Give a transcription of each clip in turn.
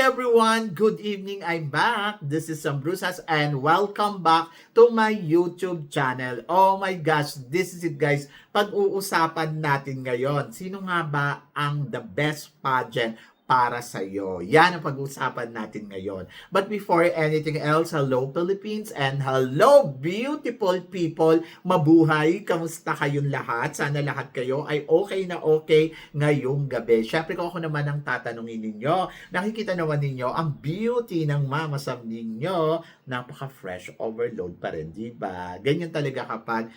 everyone! Good evening, I'm back. This is Sam Brusas and welcome back to my YouTube channel. Oh my gosh, this is it guys. Pag-uusapan natin ngayon, sino nga ba ang the best pageant para sa iyo? Yan ang pag-uusapan natin ngayon. But before anything else, hello Philippines and hello beautiful people. Mabuhay! Kamusta kayong lahat? Sana lahat kayo ay okay na okay ngayong gabi. Syempre kung ako naman ang tatanungin ninyo, nakikita naman ninyo ang beauty ng Mama Sam ninyo. Napaka-fresh overload pa rin, di ba? Ganyan talaga kapag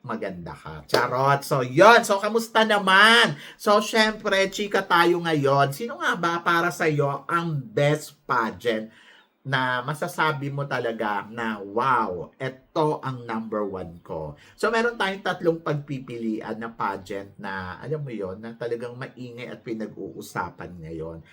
maganda ka. Charot. So, yon. So, kamusta naman? So, syempre, chika tayo ngayon. Sino nga ba para sa'yo ang best pageant na masasabi mo talaga na, wow, ito ang number one ko. So, meron tayong tatlong pagpipilian na pageant na, alam mo yon na talagang maingay at pinag-uusapan ngayon.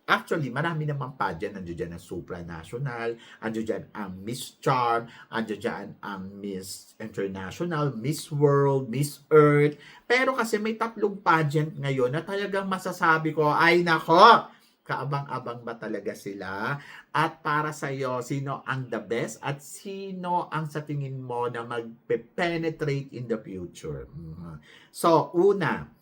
Actually, marami namang pageant. Nandiyo dyan ang supranational, nandiyo dyan ang Miss Charm, nandiyo dyan ang Miss International, Miss World, Miss Earth. Pero kasi may tatlong pageant ngayon na talagang masasabi ko, ay nako, kaabang-abang ba talaga sila? At para sa iyo, sino ang the best at sino ang sa tingin mo na mag-penetrate in the future? So, una,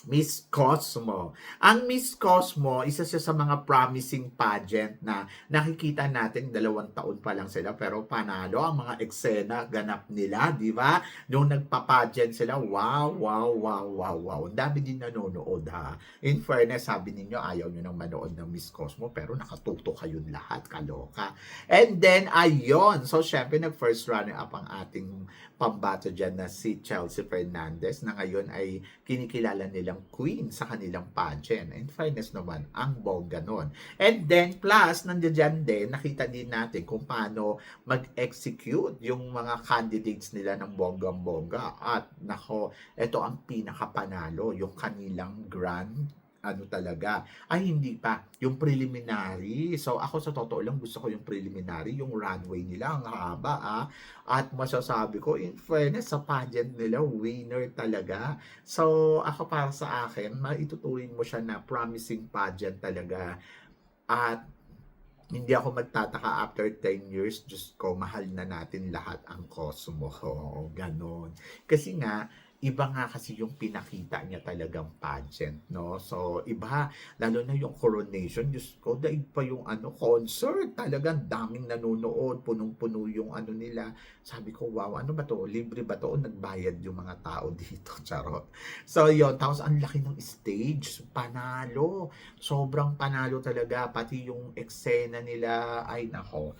Miss Cosmo. Ang Miss Cosmo, isa siya sa mga promising pageant na nakikita natin 2 taon pa lang sila pero panalo ang mga eksena ganap nila, di ba? Nung nagpa-pageant sila, wow, wow, wow, wow, wow. Ang dami din nanonood ha. In fairness, sabi ninyo ayaw nyo nang manood ng Miss Cosmo pero nakatuto kayong lahat, kaloka. And then, ayun. So, syempre, nag-first runner up ang ating pambato dyan na si Chelsea Fernandez na ngayon ay kinikilala nilang queen sa kanilang pageant. In fairness naman, ang bongga nun. And then, plus, nandiyan din, nakita din natin kung paano mag-execute yung mga candidates nila ng bonggang-bongga. At, nako, ito ang pinakapanalo, yung kanilang talaga. Ay, hindi pa. Yung preliminary. So, ako sa totoo lang, gusto ko yung preliminary. Yung runway nila, ang haba, At masasabi ko, in fairness, sa pageant nila, winner talaga. So, ako para sa akin, maituturing mo siya na promising pageant talaga. At, hindi ako magtataka after 10 years, Diyos ko, mahal na natin lahat ang Cosmo. Ganon. Kasi nga, iba nga kasi yung pinakita niya talagang pageant, no? So, iba, lalo na yung coronation, Diyos ko, daig pa yung concert, talagang daming nanonood, punong-puno yung nila. Sabi ko, wow, ano ba to? Libre ba to? O nagbayad yung mga tao dito? Charot. So, yun, tapos ang laki ng stage, panalo. Sobrang panalo talaga, pati yung eksena nila, ay nako.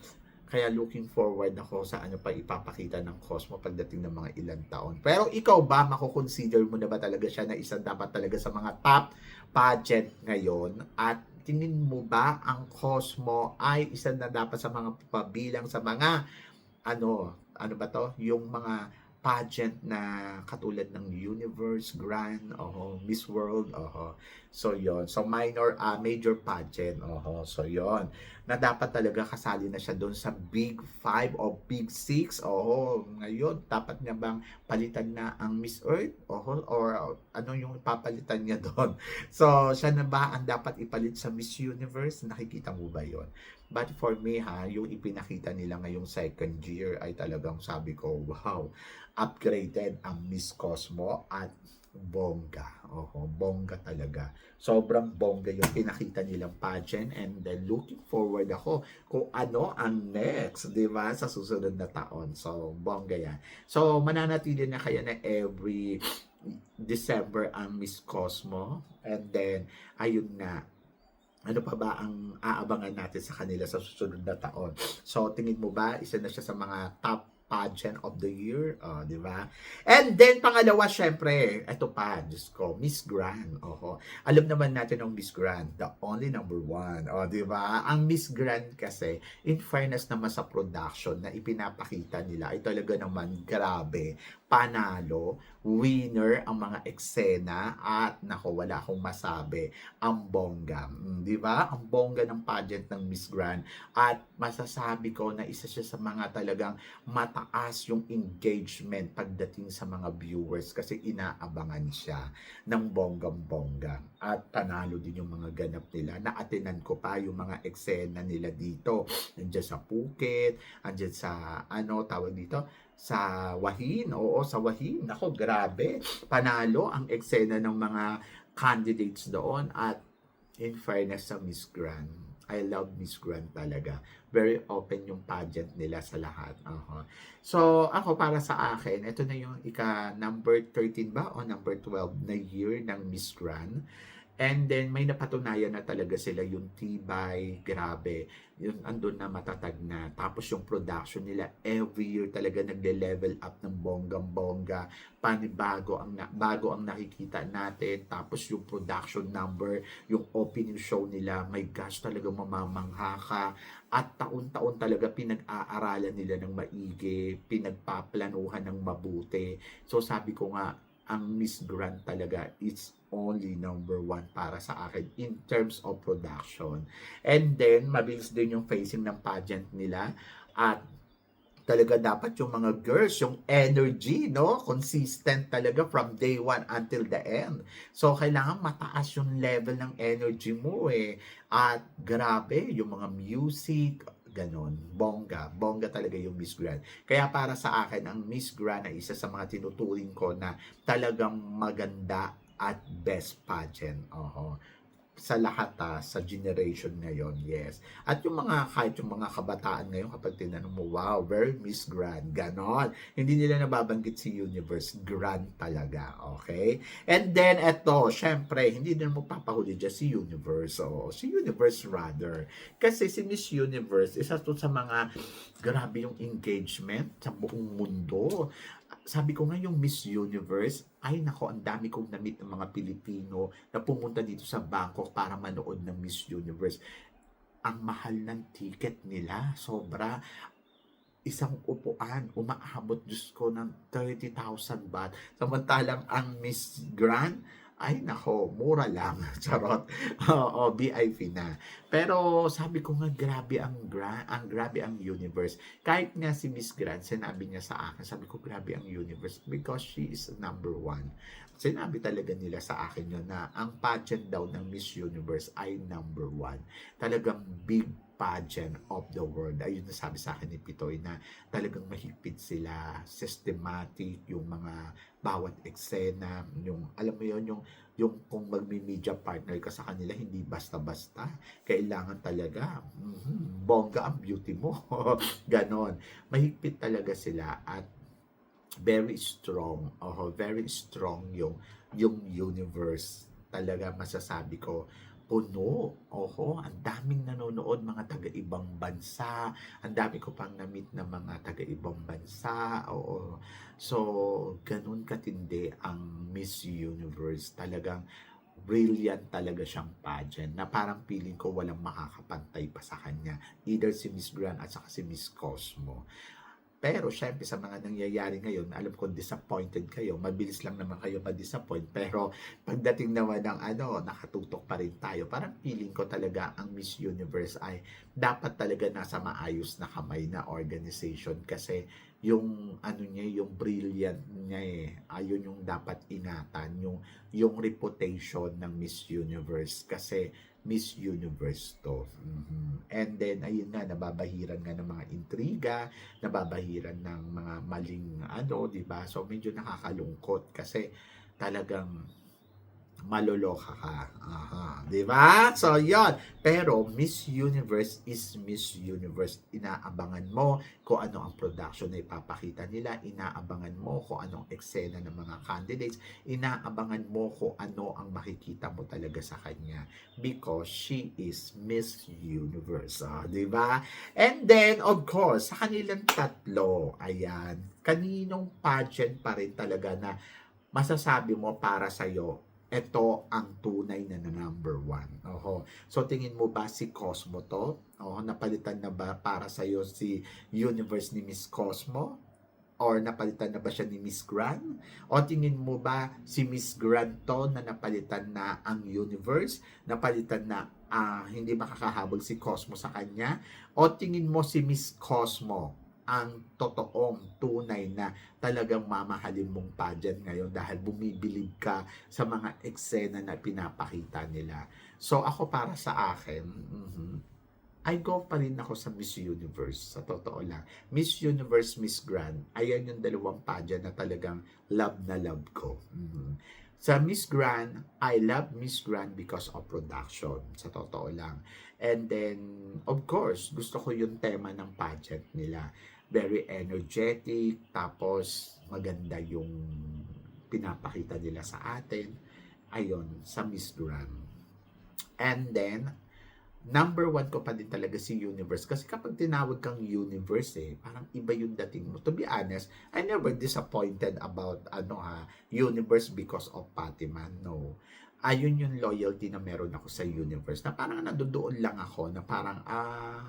Kaya looking forward ako sa ano pa ipapakita ng Cosmo pagdating ng mga ilang taon. Pero ikaw ba, makukonsider mo na ba talaga siya na isa dapat talaga sa mga top pageant ngayon? At tingin mo ba ang Cosmo ay isa na dapat sa mga pabilang sa mga ano ba to? Yung mga pageant na katulad ng Universe, Grand, Miss World, So, yon. So, major pageant, So, yon. Na dapat talaga kasali na siya doon sa Big 5 o Big 6, Ngayon, dapat niya bang palitan na ang Miss Earth, Or ano yung papalitan niya doon? So, siya na ba ang dapat ipalit sa Miss Universe? Nakikita mo ba yon? But for me, yung ipinakita nila ngayong second year ay talagang sabi ko, wow, upgraded ang Miss Cosmo at bongga. Bongga talaga. Sobrang bongga yung pinakita nilang pageant and then looking forward ako kung ano ang next, di ba, sa susunod na taon. So, bongga yan. So, mananatili na kaya na every December ang Miss Cosmo and then, ayun nga, ano pa ba ang aabangan natin sa kanila sa susunod na taon? So, tingin mo ba, isa na siya sa mga top pageant of the year, di ba? And then, pangalawa, syempre, ito pa, Diyos ko, Miss Grand, Alam naman natin ang Miss Grand, the only number one, di ba? Ang Miss Grand kasi, in fairness naman sa production na ipinapakita nila, ay talaga naman grabe. panalo, winner ang mga eksena at nako wala akong masabi, ang bongga. Di ba? Ang bongga ng pageant ng Miss Grand at masasabi ko na isa siya sa mga talagang mataas yung engagement pagdating sa mga viewers kasi inaabangan siya ng bonggang-bongga at panalo din yung mga ganap nila. Naatinan ko pa yung mga eksena nila dito. Nandiyan sa Phuket, andyan sa tawag dito, sa Wahin. Oo, sa Wahin. Nako, grabe. Panalo ang eksena ng mga candidates doon at in fairness sa Miss Grand. I love Miss Grand talaga. Very open yung pageant nila sa lahat. So, ako para sa akin, ito na yung number 13 ba o number 12 na year ng Miss Grand. And then, may napatunayan na talaga sila yung tibay, grabe. Yung andun na matatag na. Tapos yung production nila, every year talaga nagle-level up ng bonggang-bongga. Bago ang nakikita natin. Tapos yung production number, yung opening show nila, my gosh, talaga mamamangha ka. At taon-taon talaga pinag-aaralan nila ng maigi, pinagpaplanuhan ng mabuti. So sabi ko nga, ang Miss Grand talaga is only number 1 para sa akin in terms of production. And then, mabilis din yung facing ng pageant nila at talaga dapat yung mga girls, yung energy, no? Consistent talaga from day 1 until the end. So, kailangan mataas yung level ng energy mo eh. At grabe, yung mga music, ganon. Bongga. Bongga talaga yung Miss Grand. Kaya para sa akin, ang Miss Grand ay isa sa mga tinuturing ko na talagang maganda at best pageant. Sa lahat sa generation ngayon, yes. At yung kahit yung mga kabataan ngayon, kapag tinanong mo, wow, very Miss Grand, ganon. Hindi nila nababanggit si Universe, grand talaga, okay? And then, eto, syempre, hindi din mo papahuli dyan si Universe, si Universe rather. Kasi si Miss Universe, isa to sa mga, grabe yung engagement sa buong mundo. Sabi ko nga yung Miss Universe, ay nako, ang dami kong na-meet ng mga Pilipino na pumunta dito sa Bangkok para manood ng Miss Universe. Ang mahal ng ticket nila, sobra. Isang upuan, umaabot, Diyos ko, ng 30,000 baht. Samantalang ang Miss Grand, ay nako, mura lang. Charot. Oo, VIP na. Pero sabi ko nga, grabe grabe ang universe. Kahit nga si Miss Grand, sinabi niya sa akin, sabi ko, grabe ang universe because she is number 1. Sinabi talaga nila sa akin yun na ang pageant daw ng Miss Universe ay number 1. Talagang big pageant of the world. Ayun na sabi sa akin ni Pitoy na talagang mahigpit sila, systematic, yung mga bawat eksena, yung alam mo yun, yung kung magmi-media partner ka sa kanila, hindi basta-basta. Kailangan talaga, bongga ang beauty mo. Ganon. Mahigpit talaga sila at very strong. Very strong yung universe. Talaga masasabi ko, puno. Ang daming nanonood mga taga-ibang bansa. Ang dami ko pang na-meet na mga taga-ibang bansa. So, ganun katindi ang Miss Universe. Talagang brilliant talaga siyang pageant na parang feeling ko walang makakapantay pa sa kanya. Either si Miss Grand at saka si Miss Cosmo. Pero syempre sa mga nangyayari ngayon, alam ko disappointed kayo, mabilis lang naman kayo ma-disappoint, pero pagdating naman ng nakatutok pa rin tayo. Parang feeling ko talaga ang Miss Universe ay dapat talaga nasa maayos na kamay na organization kasi yung yung brilliant niya ayun yung dapat ingatan, yung reputation ng Miss Universe kasi Miss Universe to. And then, ayun nga, nababahiran nga ng mga intriga, nababahiran ng mga maling di ba? So, medyo nakakalungkot kasi talagang maloloka ka. Di ba? So, yon. Pero, Miss Universe is Miss Universe. Inaabangan mo kung ano ang production na ipapakita nila. Inaabangan mo kung ano ang eksena ng mga candidates. Inaabangan mo kung ano ang makikita mo talaga sa kanya. Because she is Miss Universe. Di ba? And then, of course, sa kanilang tatlo, ayan, kaninong pageant pa rin talaga na masasabi mo para sa'yo, ito ang tunay na number 1. So, tingin mo ba si Cosmo to? Napalitan na ba para sa'yo si Universe ni Miss Cosmo? or napalitan na ba siya ni Miss Grand? O tingin mo ba si Miss Grand to na napalitan na ang universe? Napalitan na hindi makakahabol si Cosmo sa kanya? O tingin mo si Miss Cosmo ang totoong tunay na talagang mamahalin mong pageant ngayon dahil bumibilib ka sa mga eksena na pinapakita nila? So ako para sa akin, I go pa rin ako sa Miss Universe, sa totoo lang. Miss Universe, Miss Grand, ayan yung dalawang pageant na talagang love na love ko. Sa Miss Grand, I love Miss Grand because of production, sa totoo lang. And then, of course, gusto ko yung tema ng pageant nila. Very energetic, tapos maganda yung pinapakita nila sa atin. Ayun, sa Miss Grand. And then, number 1 ko pa din talaga si Universe. Kasi kapag tinawag kang Universe, parang iba yung dating mo. To be honest, I never disappointed about Universe because of Patiman. No. Ayun yung loyalty na meron ako sa Universe. Na parang nandoon lang ako na parang,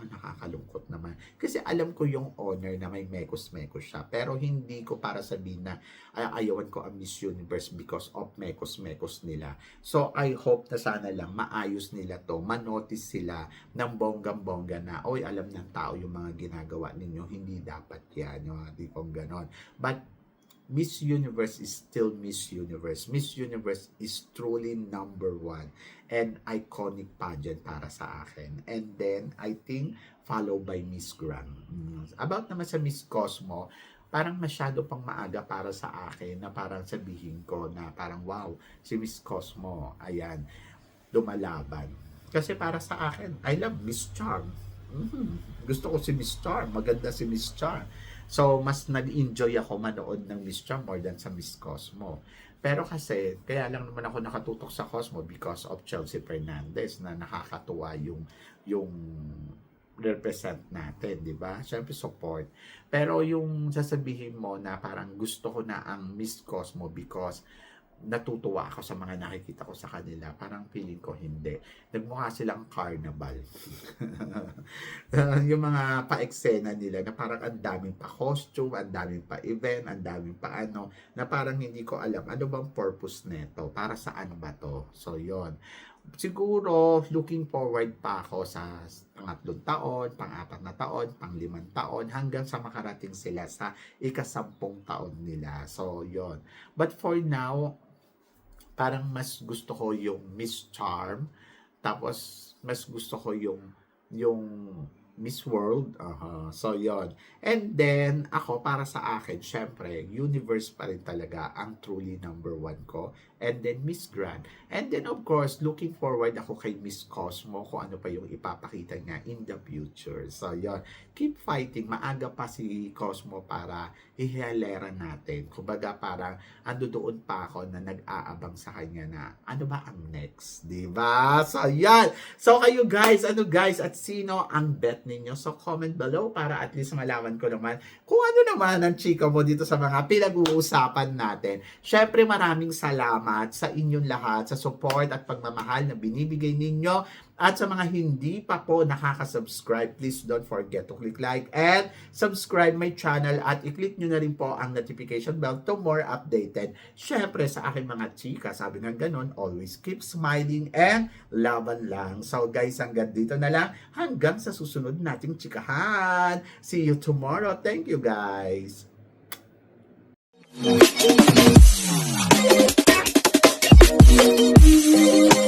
nakakalungkot naman. Kasi alam ko yung honor na may mekos-mekos siya. Pero hindi ko para sabihin na ayawan ko ang Miss Universe because of mekos-mekos nila. So, I hope na sana lang maayos nila to. Manotice sila ng bonggang-bongga na, oy, alam ng tao yung mga ginagawa ninyo. Hindi dapat yan. Yung mga tipong ganon. But, Miss Universe is still Miss Universe. Miss Universe is truly number 1 and iconic pageant para sa akin. And then, I think, followed by Miss Grand. About naman sa Miss Cosmo, parang masyado pang maaga para sa akin na parang sabihin ko na parang wow, si Miss Cosmo, ayan, lumalaban. Kasi para sa akin, I love Miss Charm. Gusto ko si Miss Charm. Maganda si Miss Charm. So, mas nag-enjoy ako manood ng Miss Charm more than sa Miss Cosmo. Pero kasi, kaya lang naman ako nakatutok sa Cosmo because of Chelsea Fernandez na nakakatuwa yung represent natin, di ba? Siyempre, support. Pero yung sasabihin mo na parang gusto ko na ang Miss Cosmo because natutuwa ako sa mga nakikita ko sa kanila. Parang feeling ko hindi. Nagmukha silang carnival. Yung mga pa-eksena nila na parang ang daming pa costume, ang daming pa event, ang daming pa na parang hindi ko alam ano bang purpose neto, para saan ba to. So yon. Siguro looking forward pa ako sa pangatlong taon, pang-4 na taon, pang-5 taon hanggang sa makarating sila sa ika-10 taon nila. So yon. But for now, parang mas gusto ko yung Miss Charm, tapos mas gusto ko yung Miss World. So, yon. And then, ako, para sa akin, syempre, Universe pa rin talaga ang truly number 1 ko. And then, Miss Grand. And then, of course, looking forward ako kay Miss Cosmo kung ano pa yung ipapakita niya in the future. So, yon. Keep fighting. Maaga pa si Cosmo para ihihalera natin. Kumbaga, parang ando doon pa ako na nag-aabang sa kanya na ano ba ang next? Diba? So, yan. So, kayo guys, at sino ang bet ninyo? So, comment below para at least malaman ko naman kung ano naman ang chika mo dito sa mga pinag-uusapan natin. Syempre, maraming salamat sa inyong lahat, sa support at pagmamahal na binibigay ninyo. At sa mga hindi pa po nakaka-subscribe, please don't forget to click like and subscribe my channel at i-click nyo na rin po ang notification bell to more updated. Syempre sa aking mga chika, sabi nga ganun, always keep smiling and laban lang. So guys, hanggang dito na lang. Hanggang sa susunod nating chikahan. See you tomorrow. Thank you guys. Thank you.